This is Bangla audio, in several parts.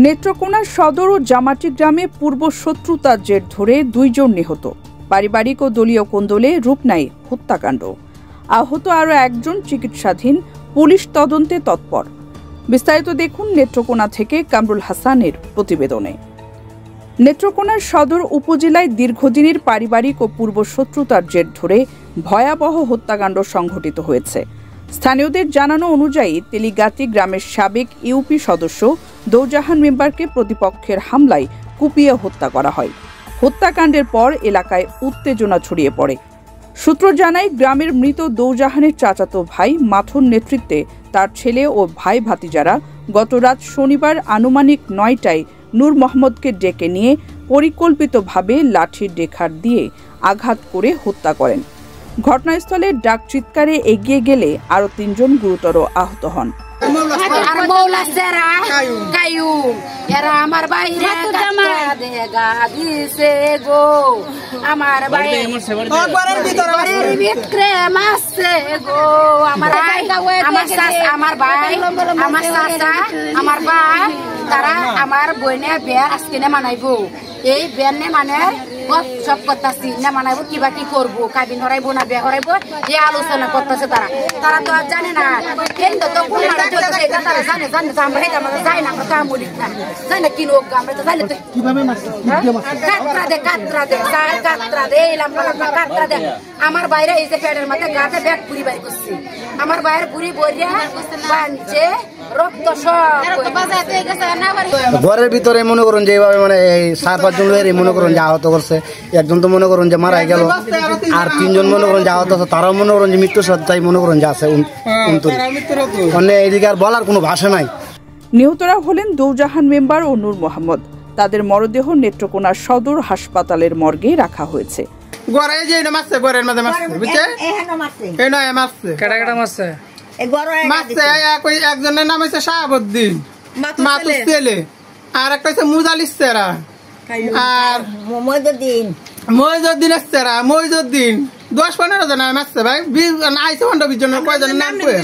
নেত্রকোনা সদর ও জামাটি গ্রামে পূর্ব শত্রুতার জের ধরে দুইজন নিহত। পারিবারিক ও দলীয় কোন্দলে রূপ নেয় হত্যাকাণ্ড। আহত আরও একজন চিকিৎসাধীন, পুলিশ তদন্তে তৎপর। বিস্তারিত দেখুন নেত্রকোনা থেকে কামরুল হাসানের প্রতিবেদনে। নেত্রকোনার সদর উপজেলায় দীর্ঘদিনের পারিবারিক ও পূর্ব শত্রুতার জের ধরে ভয়াবহ হত্যাকাণ্ড সংঘটিত হয়েছে। স্থানীয়দের জানানো অনুযায়ী তেলিগাতি গ্রামের সাবেক ইউপি সদস্য দৌজাহান মেম্বারকে প্রতিপক্ষের হামলায় কুপিয়ে হত্যা করা হয়। হত্যাকাণ্ডের পর এলাকায় উত্তেজনা ছড়িয়ে পড়ে। সূত্র জানায়, গ্রামের মৃত দৌজাহানের চাচাতো ভাই মাথুর নেতৃত্বে তার ছেলে ও ভাই ভাতিজারা গত রাত শনিবার আনুমানিক ৯টায় নূর মোহাম্মদকে ডেকে নিয়ে পরিকল্পিতভাবে লাঠির ডেখার দিয়ে আঘাত করে হত্যা করেন। ঘটনাস্থলে ডাক চিৎকারে এগিয়ে গেলে আরো ৩ জন গুরুতর আহত হন। তারা আমার বইনে বিয়ার আজকে মানাইব, এই বিয়ার নে মানে সব করতেছি না মানাইবো, কিবা কি করবো, কাবিন হরাইবো না বিয়া হরাইবো, এই আলোচনা করতেছে। তারা তো আর জানে না কিন্তু তো কোন তারা জানে আমরা এটা আমরা যাই না, আমরা কামড়ি না যাই না কিনো আমরা তো জানি কিভাবে কাটরা দে এলাম কাটরা দে। আমার বাইরে এই যে পেটের মাথা গাতে ব্যাগ পুরি বাড়ি করছি, আমার বাইরে পুরি বইয়া বানছে রক্ত সব ঘরের ভিতরে মনে করুন যে এইভাবে মানে এই 4-5 জন মনে করুন যে আহত করছে, একজন তো মনে করুন যে মারা গেল, আর 3 জন মনে করুন যে আহত আছে, তারাও মনে করুন যে মৃত্যু সজ্জায় মনে করুন যে আছে। মানে এইদিকে আর বলার কোনো ভাষা নাই। নিহতরা হলেন দৌজাহান মেম্বার ও নূর মোহাম্মদ। তাদের মরদেহ নেত্রকোনা সদর হাসপাতালের মর্গে রাখা হয়েছে। একজনের নাম হচ্ছে শাহাবুদ্দিন মাতুর ছেলে, আর একটা হচ্ছে মুজালিস চেরা, আর মইজুদ্দিনের চেরা মইজুদ্দিন। 10-15 জন মারছে ভাই, 20 জনের কয়জনের নাম কই।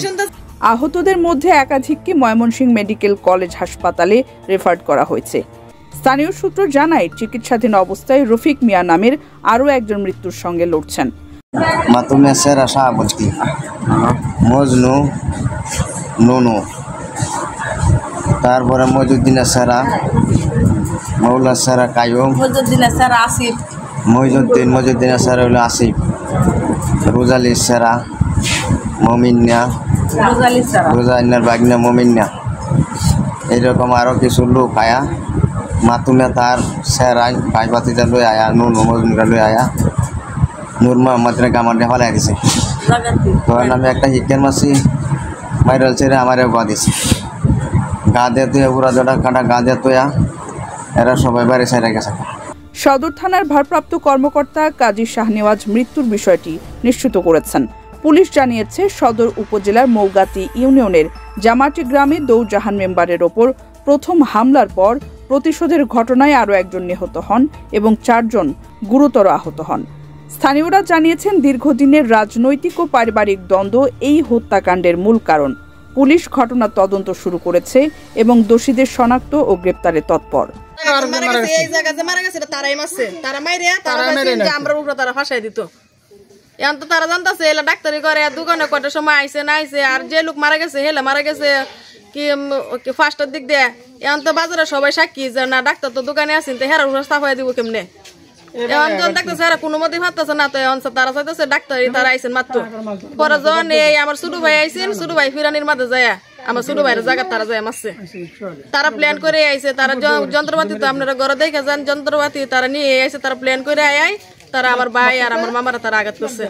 আহতদের মধ্যে একাধিককে ময়মনসিংহ মেডিকেল কলেজ হাসপাতালে রেফার করা হয়েছে। স্থানীয় সূত্র জানায়, চিকিৎসাধীন অবস্থায় রফিক মিয়া নামের আরও একজন মৃত্যুর সঙ্গে লড়ছেন। মাতুমিয়া সেরা শাহাবুদ্দিন, মজনু নুনু, তারপরে মইজুদ্দিনের সেরা, মৌলা সেরা কায়ুম, মইজুদ্দিনের সেরা হলো আসিফ, রোজালির সেরা মমিন্যা, রোজাইনার বাগনা মমিন্যা। এইরকম আরও কিছু লোক আয়া মাতুমিয়া তার সেরা ভাই ভাতিজা লই আয়া, নুনু মজনুরা লই আয়া নূর মোহাম্মদের গামারে ফেলাই দিছে। তখন আমি একটা হিটের মাছি ভাইরাল ছেড়ে আমারে গা দিছে, গা দিয়ে তুই পুরা জোড়া কাটা গা দিয়ে তোয়া, এরা সবাই বাড়ি ছেড়ে গেছে। সদর থানার ভারপ্রাপ্ত কর্মকর্তা কাজী শাহনেওয়াজ মৃত্যুর বিষয়টি নিশ্চিত করেছেন। পুলিশ জানিয়েছে, সদর উপজেলার মৌগাতি ইউনিয়নের জামাটি গ্রামে দৌজাহান মেম্বারের ওপর প্রথম হামলার পর প্রতিশোধের ঘটনায় আরও একজন নিহত হন এবং 4 জন গুরুতর আহত হন। স্থানীয়রা জানিয়েছেন, দীর্ঘদিনের রাজনৈতিক ও পারিবারিক দ্বন্দ্ব এই হত্যাকাণ্ডের মূল কারণ। পুলিশ ঘটনার তদন্ত শুরু করেছে এবং দোষীদের শনাক্ত ও গ্রেপ্তারে তৎপর। তারা জানতেছে এলা ডাক্তারি করে, দোকানে কটার সময় আইসে না আইসে, আর যে লোক মারা গেছে হেলা মারা গেছে কি ফার্স্টের দিক দিয়ে। এখন তো বাজারে সবাই সাক্ষী যে না ডাক্তার তো দোকানে আসেন, তো হেরা সাফাই দিব কেমনে। এখন যখন দেখতেছে হেরা কোনো মতেই ভাবতেছে না, তো এখন তারা চাইতেছে ডাক্তারি তারা আইসেন মাত্র। পরে যখন এই আমার ছোট ভাই আইসেন, ছোট ভাই ফিরানির মাঝে যায় আমার ছোট ভাইয়ের জায়গা তারা যায় মারছে। তারা প্ল্যান করে আইসে, তারা যন্ত্রপাতি তো আপনারা ঘরে দেখে যান, যন্ত্রপাতি তারা নিয়ে আইসে, তারা প্ল্যান করে আয় তারা আমার ভাই আর আমার মামারা তারা আঘাত করছে।